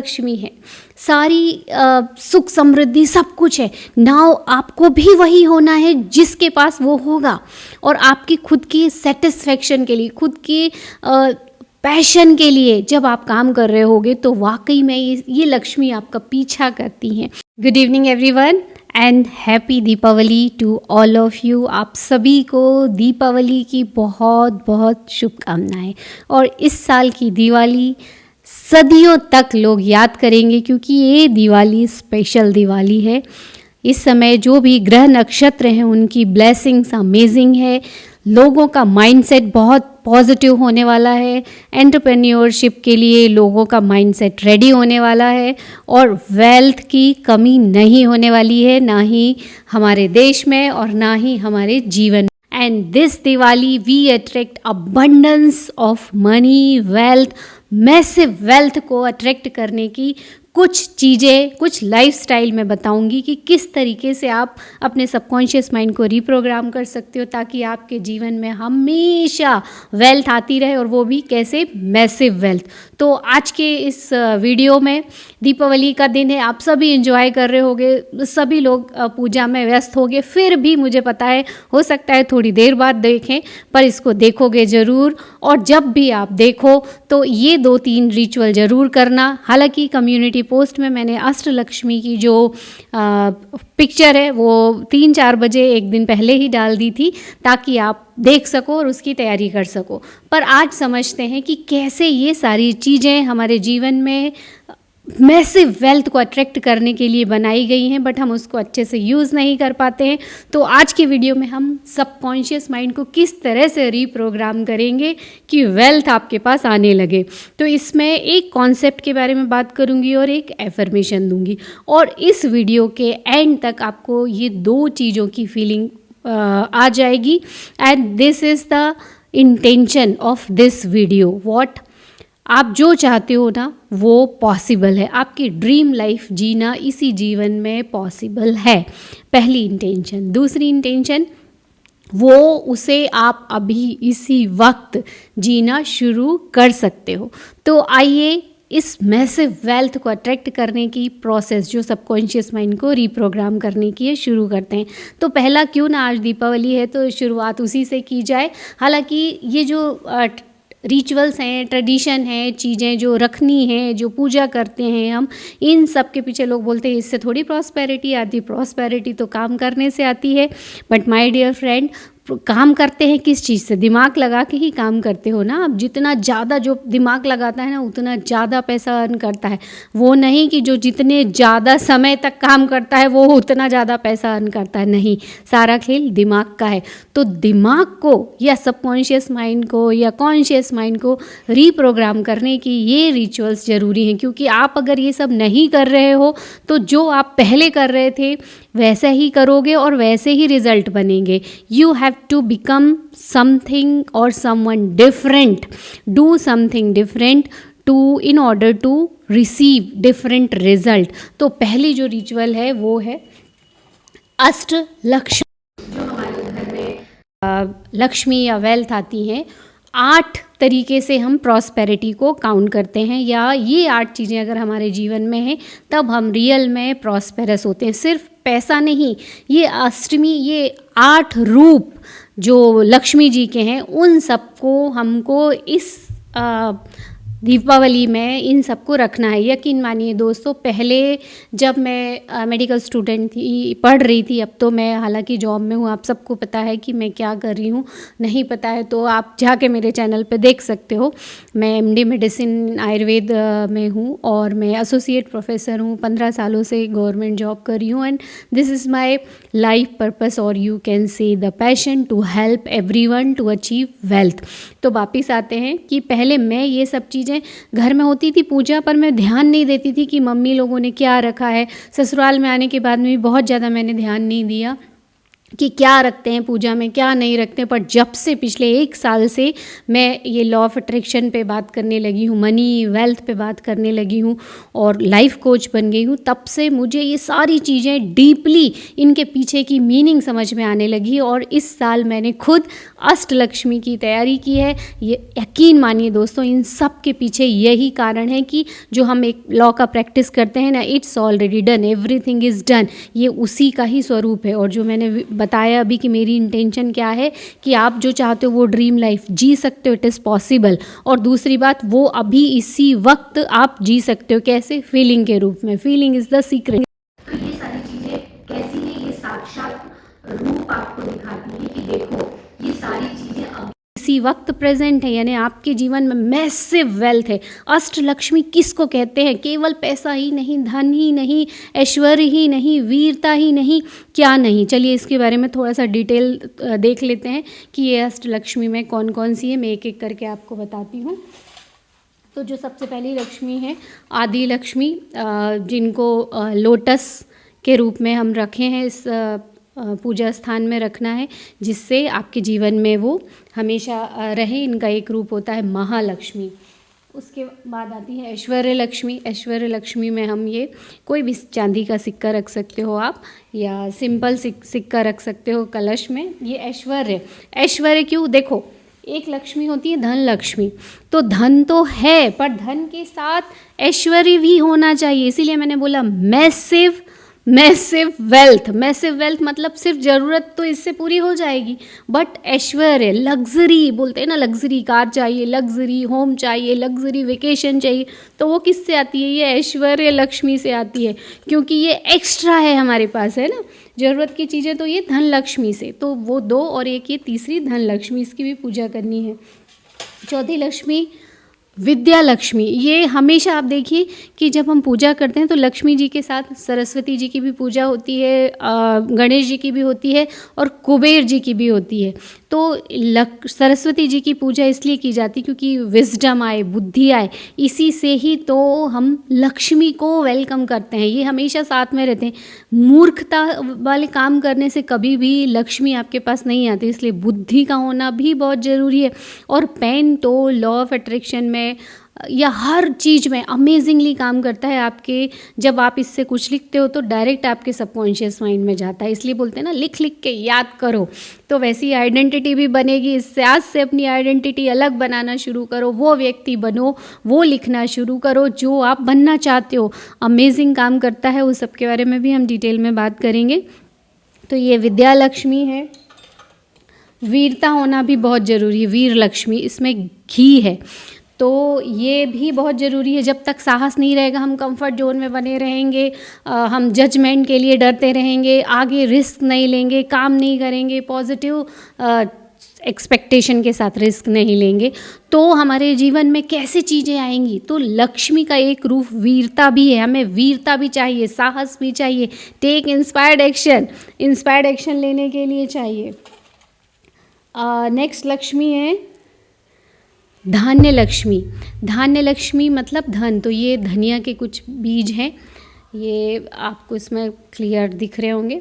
लक्ष्मी है, सारी सुख समृद्धि सब कुछ है। नाउ आपको भी वही होना है जिसके पास वो होगा, और आपकी खुद की सेटिस्फेक्शन के लिए, खुद की पैशन के लिए जब आप काम कर रहे होगे तो वाकई में ये लक्ष्मी आपका पीछा करती हैं। Good evening everyone and happy Deepavali to all of you. आप सभी को दीपावली की बहुत बहुत शुभकामनाएं। और इस साल की दिवाली सदियों तक लोग याद करेंगे, क्योंकि ये दिवाली स्पेशल दिवाली है। इस समय जो भी ग्रह नक्षत्र हैं उनकी ब्लेसिंग्स अमेजिंग है। लोगों का माइंडसेट बहुत पॉजिटिव होने वाला है। एंटरप्रेन्योरशिप के लिए लोगों का माइंडसेट रेडी होने वाला है, और वेल्थ की कमी नहीं होने वाली है, ना ही हमारे देश में और ना ही हमारे जीवन में। And this Diwali we attract abundance of money, wealth, massive wealth को अट्रैक्ट करने की कुछ चीज़ें, कुछ लाइफस्टाइल मैं बताऊंगी कि किस तरीके से आप अपने सबकॉन्शियस माइंड को रिप्रोग्राम कर सकते हो, ताकि आपके जीवन में हमेशा वेल्थ आती रहे, और वो भी कैसे, मैसिव वेल्थ। तो आज के इस वीडियो में दीपावली का दिन है, आप सभी एंजॉय कर रहे होगे, सभी लोग पूजा में व्यस्त होंगे। फिर भी मुझे पता है, हो सकता है थोड़ी देर बाद देखें, पर इसको देखोगे ज़रूर। और जब भी आप देखो तो ये 2-3 रिचुअल ज़रूर करना। हालांकि कम्युनिटी पोस्ट में मैंने अष्टलक्ष्मी की जो पिक्चर है वो 3-4 बजे एक दिन पहले ही डाल दी थी, ताकि आप देख सको और उसकी तैयारी कर सको। पर आज समझते हैं कि कैसे ये सारी चीज़ें हमारे जीवन में मैसिव वेल्थ को अट्रैक्ट करने के लिए बनाई गई हैं, बट हम उसको अच्छे से यूज़ नहीं कर पाते हैं। तो आज के वीडियो में हम सबकॉन्शियस माइंड को किस तरह से रीप्रोग्राम करेंगे कि वेल्थ आपके पास आने लगे। तो इसमें एक कॉन्सेप्ट के बारे में बात करूंगी और एक एफर्मेशन दूंगी, और इस वीडियो के एंड तक आपको ये 2 चीज़ों की फीलिंग आ जाएगी। And this is the intention of this video. What आप जो चाहते हो ना वो पॉसिबल है। आपकी ड्रीम लाइफ जीना इसी जीवन में पॉसिबल है, पहली इंटेंशन। दूसरी इंटेंशन, वो उसे आप अभी इसी वक्त जीना शुरू कर सकते हो। तो आइए इस मैसिव वेल्थ को अट्रैक्ट करने की प्रोसेस, जो सबकॉन्शियस माइंड को रीप्रोग्राम करने की है, शुरू करते हैं। तो पहला क्यों ना, आज दीपावली है तो शुरुआत उसी से की जाए। हालांकि ये जो रिचुअल्स हैं, ट्रेडिशन है, चीज़ें जो रखनी है, जो पूजा करते हैं हम, इन सब के पीछे लोग बोलते हैं इससे थोड़ी प्रॉस्पेरिटी आती। प्रॉस्पेरिटी तो काम करने से आती है। बट माय डियर फ्रेंड, काम करते हैं किस चीज़ से? दिमाग लगा के ही काम करते हो ना आप। जितना ज़्यादा जो दिमाग लगाता है ना, उतना ज़्यादा पैसा अर्न करता है। वो नहीं कि जो जितने ज़्यादा समय तक काम करता है वो उतना ज़्यादा पैसा अर्न करता है। नहीं, सारा खेल दिमाग का है। तो दिमाग को या सबकॉन्शियस माइंड को या कॉन्शियस माइंड को रीप्रोग्राम करने की ये रिचुअल्स ज़रूरी हैं, क्योंकि आप अगर ये सब नहीं कर रहे हो तो जो आप पहले कर रहे थे वैसा ही करोगे और वैसे ही रिजल्ट बनेंगे। You have to become something और someone different, do something different to in order to receive different result. तो पहली जो रिचुअल है वो है अष्टलक्ष्मी। जो हमारे घर में लक्ष्मी या वेल्थ आती हैं, 8 तरीके से हम प्रॉस्पेरिटी को काउंट करते हैं, या ये 8 चीज़ें अगर हमारे जीवन में हैं तब हम रियल में प्रॉस्पेरस होते हैं। सिर्फ पैसा नहीं, ये अष्टमी, ये 8 रूप जो लक्ष्मी जी के हैं, उन सबको हमको इस दीपावली में इन सबको रखना है। यकीन मानिए दोस्तों, पहले जब मैं मेडिकल स्टूडेंट थी, पढ़ रही थी, अब तो मैं हालांकि जॉब में हूँ, आप सबको पता है कि मैं क्या कर रही हूँ। नहीं पता है तो आप जाके मेरे चैनल पे देख सकते हो। मैं MD मेडिसिन आयुर्वेद में हूँ और मैं एसोसिएट प्रोफेसर हूँ। 15 सालों से गवर्नमेंट जॉब कर रही हूँ, and this is my life purpose, और you can say the passion to help everyone to achieve wealth. तो वापिस आते हैं कि पहले मैं ये सब चीज़ें घर में होती थी पूजा, पर मैं ध्यान नहीं देती थी कि मम्मी लोगों ने क्या रखा है। ससुराल में आने के बाद में भी बहुत ज़्यादा मैंने ध्यान नहीं दिया। कि क्या रखते हैं पूजा में, क्या नहीं रखते हैं। पर जब से पिछले 1 साल से मैं ये लॉ ऑफ अट्रैक्शन पे बात करने लगी हूँ, मनी वेल्थ पे बात करने लगी हूँ और लाइफ कोच बन गई हूँ, तब से मुझे ये सारी चीज़ें डीपली इनके पीछे की मीनिंग समझ में आने लगी। और इस साल मैंने खुद अष्टलक्ष्मी की तैयारी की है। ये यकीन मानिए दोस्तों, इन सब के पीछे यही कारण है कि जो हम एक लॉ का प्रैक्टिस करते हैं ना, it's already done, everything is done, ये उसी का ही स्वरूप है। और जो मैंने बताया अभी कि मेरी इंटेंशन क्या है कि आप जो चाहते हो वो ड्रीम लाइफ जी सकते हो, इट इज़ पॉसिबल। और दूसरी बात, वो अभी इसी वक्त आप जी सकते हो। कैसे? फीलिंग के रूप में। Feeling is the secret. तो ये सारी चीज़ें कैसी है, ये साक्षात रूप आपको दिखाती है कि देखो ये सारी चीज़ें अब इसी वक्त प्रेजेंट है, यानी आपके जीवन में मैसिव वेल्थ है। अष्टलक्ष्मी किसको कहते हैं? केवल पैसा ही नहीं, धन ही नहीं, ऐश्वर्य ही नहीं, वीरता ही नहीं, क्या नहीं। चलिए इसके बारे में थोड़ा सा डिटेल देख लेते हैं कि ये अष्टलक्ष्मी में कौन कौन सी है। मैं एक एक करके आपको बताती हूँ। तो जो सबसे पहली लक्ष्मी है आदि लक्ष्मी, जिनको लोटस के रूप में हम रखे हैं, इस पूजा स्थान में रखना है जिससे आपके जीवन में वो हमेशा रहे। इनका एक रूप होता है महालक्ष्मी। उसके बाद आती है ऐश्वर्य लक्ष्मी। ऐश्वर्य लक्ष्मी में हम ये कोई भी चांदी का सिक्का रख सकते हो आप, या सिंपल सिक्का रख सकते हो कलश में। ये ऐश्वर्य, ऐश्वर्य क्यों? देखो, एक लक्ष्मी होती है धन लक्ष्मी, तो धन तो है पर धन के साथ ऐश्वर्य भी होना चाहिए। इसीलिए मैंने बोला मैसिव वेल्थ। मैसिव वेल्थ मतलब सिर्फ ज़रूरत तो इससे पूरी हो जाएगी, बट ऐश्वर्य, लग्जरी बोलते हैं ना, लग्जरी कार चाहिए, लग्जरी होम चाहिए, लग्जरी वेकेशन चाहिए, तो वो किससे आती है? ये ऐश्वर्य लक्ष्मी से आती है, क्योंकि ये एक्स्ट्रा है हमारे पास, है ना, ज़रूरत की चीज़ें। तो ये धन लक्ष्मी से, तो वो दो, और एक ये तीसरी धन लक्ष्मी, इसकी भी पूजा करनी है। चौथी लक्ष्मी विद्या लक्ष्मी। ये हमेशा आप देखिए कि जब हम पूजा करते हैं तो लक्ष्मी जी के साथ सरस्वती जी की भी पूजा होती है, गणेश जी की भी होती है और कुबेर जी की भी होती है। तो सरस्वती जी की पूजा इसलिए की जाती क्योंकि विजडम आए, बुद्धि आए, इसी से ही तो हम लक्ष्मी को वेलकम करते हैं। ये हमेशा साथ में रहते हैं। मूर्खता वाले काम करने से कभी भी लक्ष्मी आपके पास नहीं आती, इसलिए बुद्धि का होना भी बहुत ज़रूरी है। और पेन तो लॉ ऑफ अट्रैक्शन में या हर चीज़ में अमेजिंगली काम करता है आपके। जब आप इससे कुछ लिखते हो तो डायरेक्ट आपके सबकॉन्शियस माइंड में जाता है, इसलिए बोलते हैं ना लिख लिख के याद करो, तो वैसी आइडेंटिटी भी बनेगी। इससे आज से अपनी आइडेंटिटी अलग बनाना शुरू करो, वो व्यक्ति बनो, वो लिखना शुरू करो जो आप बनना चाहते हो। अमेजिंग काम करता है, उस सब के बारे में भी हम डिटेल में बात करेंगे। तो ये विद्या लक्ष्मी है। वीरता होना भी बहुत ज़रूरी है, वीर लक्ष्मी, इसमें घी है, तो ये भी बहुत ज़रूरी है। जब तक साहस नहीं रहेगा हम कंफर्ट जोन में बने रहेंगे, हम जजमेंट के लिए डरते रहेंगे, आगे रिस्क नहीं लेंगे, काम नहीं करेंगे, पॉजिटिव एक्सपेक्टेशन के साथ रिस्क नहीं लेंगे, तो हमारे जीवन में कैसे चीज़ें आएंगी। तो लक्ष्मी का एक रूप वीरता भी है, हमें वीरता भी चाहिए, साहस भी चाहिए, टेक इंस्पायर्ड एक्शन लेने के लिए चाहिए। नेक्स्ट लक्ष्मी है धान्य लक्ष्मी। धान्य लक्ष्मी मतलब धन, तो ये धनिया के कुछ बीज हैं, ये आपको इसमें क्लियर दिख रहे होंगे,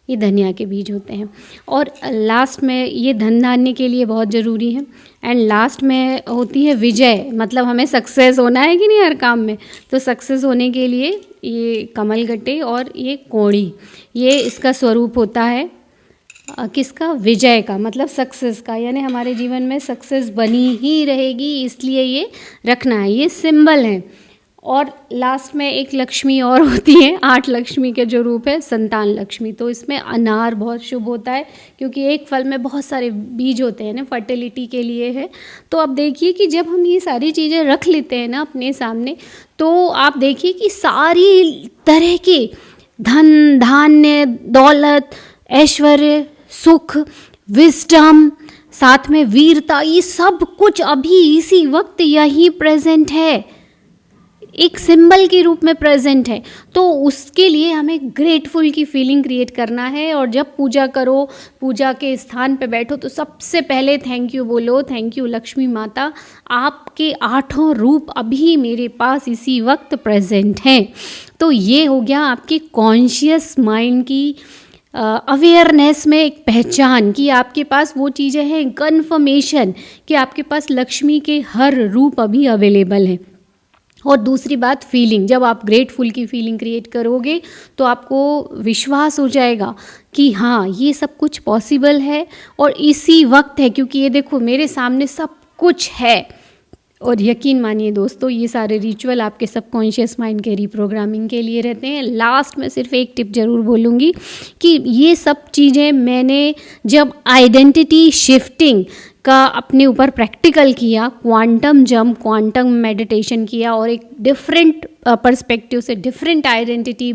ये धनिया के बीज होते हैं। और लास्ट में ये धन धान्य के लिए बहुत ज़रूरी है। एंड लास्ट में होती है विजय, मतलब हमें सक्सेस होना है कि नहीं हर काम में, तो सक्सेस होने के लिए ये कमलगट्टे और ये कोड़ी, ये इसका स्वरूप होता है किसका? विजय का, मतलब सक्सेस का, यानी हमारे जीवन में सक्सेस बनी ही रहेगी, इसलिए ये रखना है, ये सिंबल है। और लास्ट में एक लक्ष्मी और होती है, 8 लक्ष्मी के जो रूप है संतान लक्ष्मी। तो इसमें अनार बहुत शुभ होता है क्योंकि एक फल में बहुत सारे बीज होते हैं ना, फर्टिलिटी के लिए है। तो अब देखिए कि जब हम ये सारी चीज़ें रख लेते हैं ना अपने सामने, तो आप देखिए कि सारी तरह के धन, धान्य, दौलत, ऐश्वर्य, सुख, विजडम, साथ में वीरता, ये सब कुछ अभी इसी वक्त यही प्रेजेंट है, एक सिंबल के रूप में प्रेजेंट है। तो उसके लिए हमें ग्रेटफुल की फीलिंग क्रिएट करना है। और जब पूजा करो, पूजा के स्थान पे बैठो, तो सबसे पहले थैंक यू बोलो, थैंक यू लक्ष्मी माता, आपके 8 रूप अभी मेरे पास इसी वक्त प्रेजेंट हैं। तो ये हो गया आपके कॉन्शियस माइंड की अवेयरनेस में एक पहचान कि आपके पास वो चीज़ें हैं, कन्फर्मेशन कि आपके पास लक्ष्मी के हर रूप अभी अवेलेबल हैं। और दूसरी बात फीलिंग, जब आप ग्रेटफुल की फीलिंग क्रिएट करोगे तो आपको विश्वास हो जाएगा कि हाँ ये सब कुछ पॉसिबल है और इसी वक्त है, क्योंकि ये देखो मेरे सामने सब कुछ है। और यकीन मानिए दोस्तों, ये सारे रिचुअल आपके सबकॉन्शियस माइंड के रीप्रोग्रामिंग के लिए रहते हैं। लास्ट में सिर्फ एक टिप ज़रूर बोलूँगी कि ये सब चीज़ें मैंने जब आइडेंटिटी शिफ्टिंग का अपने ऊपर प्रैक्टिकल किया, क्वांटम जंप, क्वांटम मेडिटेशन किया और एक डिफरेंट पर्सपेक्टिव से डिफरेंट आइडेंटिटी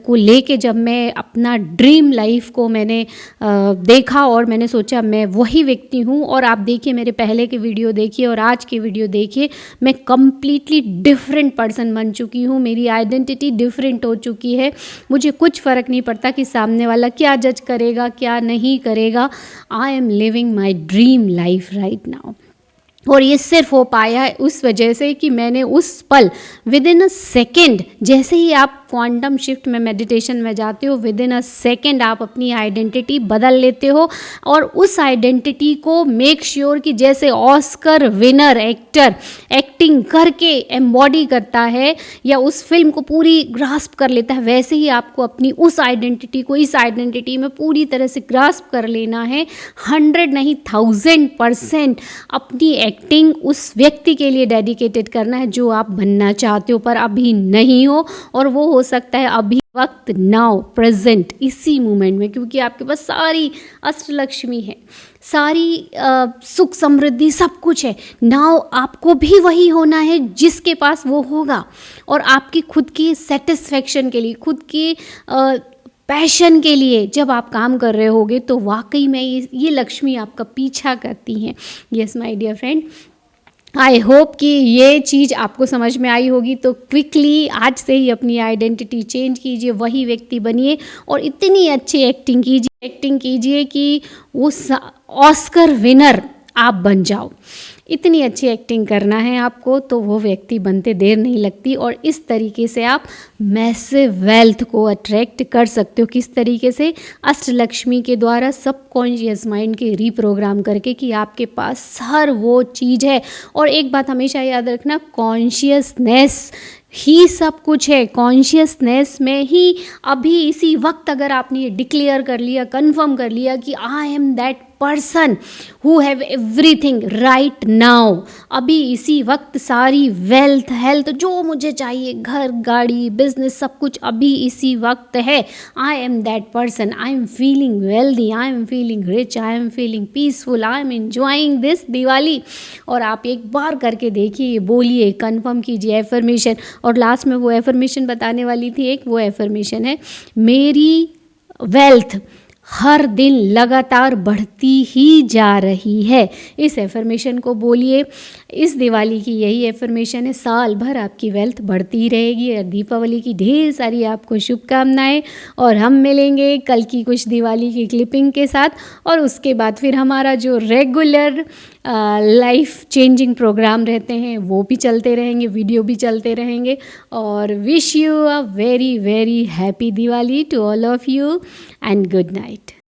को लेके जब मैं अपना ड्रीम लाइफ को मैंने देखा और मैंने सोचा मैं वही व्यक्ति हूँ। और आप देखिए मेरे पहले के वीडियो देखिए और आज के वीडियो देखिए, मैं कम्प्लीटली डिफरेंट पर्सन बन चुकी हूँ। मेरी आइडेंटिटी डिफरेंट हो चुकी है। मुझे कुछ फ़र्क नहीं पड़ता कि सामने वाला क्या जज करेगा क्या नहीं करेगा। I am living my dream life right now. और ये सिर्फ हो पाया है उस वजह से कि मैंने उस पल विद इन अ सेकेंड, जैसे ही आप क्वांटम शिफ्ट में मेडिटेशन में जाते हो, विद इन अ सेकेंड आप अपनी आइडेंटिटी बदल लेते हो। और उस आइडेंटिटी को मेक श्योर कि जैसे ऑस्कर विनर एक्टर एक्टिंग करके एम्बॉडी करता है या उस फिल्म को पूरी ग्रास्प कर लेता है, वैसे ही आपको अपनी उस आइडेंटिटी को इस आइडेंटिटी में पूरी तरह से ग्रास्प कर लेना है। 100 नहीं 1000% अपनी एक्टिंग उस व्यक्ति के लिए डेडिकेटेड करना है जो आप बनना चाहते हो पर अभी नहीं हो। और वो हो सकता है अभी वक्त, नाउ, प्रेजेंट, इसी मोमेंट में, क्योंकि आपके पास सारी अष्टलक्ष्मी है, सारी सुख समृद्धि सब कुछ है। नाउ आपको भी वही होना है जिसके पास वो होगा। और आपकी खुद की सेटिस्फेक्शन के लिए, खुद की पैशन के लिए जब आप काम कर रहे होगे तो वाकई में ये लक्ष्मी आपका पीछा करती हैं। Yes my dear friend, I hope कि ये चीज़ आपको समझ में आई होगी। तो क्विकली आज से ही अपनी आइडेंटिटी चेंज कीजिए, वही व्यक्ति बनिए और इतनी अच्छी एक्टिंग कीजिए कि वो ऑस्कर विनर आप बन जाओ। इतनी अच्छी एक्टिंग करना है आपको तो वो व्यक्ति बनते देर नहीं लगती। और इस तरीके से आप मैसिव वेल्थ को अट्रैक्ट कर सकते हो। किस तरीके से? अष्टलक्ष्मी के द्वारा, सबकॉन्शियस माइंड के रीप्रोग्राम करके कि आपके पास हर वो चीज़ है। और एक बात हमेशा याद रखना, कॉन्शियसनेस ही सब कुछ है। कॉन्शियसनेस में ही अभी इसी वक्त अगर आपने ये डिक्लेयर कर लिया, कंफर्म कर लिया कि I am that person who have everything right now, अभी इसी वक्त सारी वेल्थ, हेल्थ, जो मुझे चाहिए, घर, गाड़ी, बिजनेस, सब कुछ अभी इसी वक्त है। I am that person, I am feeling wealthy, I am feeling rich, I am feeling peaceful, I am enjoying this Diwali. और आप एक बार करके देखिए, बोलिए, कंफर्म कीजिए एफर्मेशन। और लास्ट में वो एफर्मेशन बताने वाली थी, एक वो एफर्मेशन है, मेरी वेल्थ हर दिन लगातार बढ़ती ही जा रही है। इस एफर्मेशन को बोलिए। इस दिवाली की यही एफर्मेशन है, साल भर आपकी वेल्थ बढ़ती रहेगी। और दीपावली की ढेर सारी आपको शुभकामनाएं। और हम मिलेंगे कल की कुछ दिवाली की क्लिपिंग के साथ। और उसके बाद फिर हमारा जो रेगुलर लाइफ चेंजिंग प्रोग्राम रहते हैं वो भी चलते रहेंगे, वीडियो भी चलते रहेंगे। और wish you a very very happy Diwali to all of you and good night.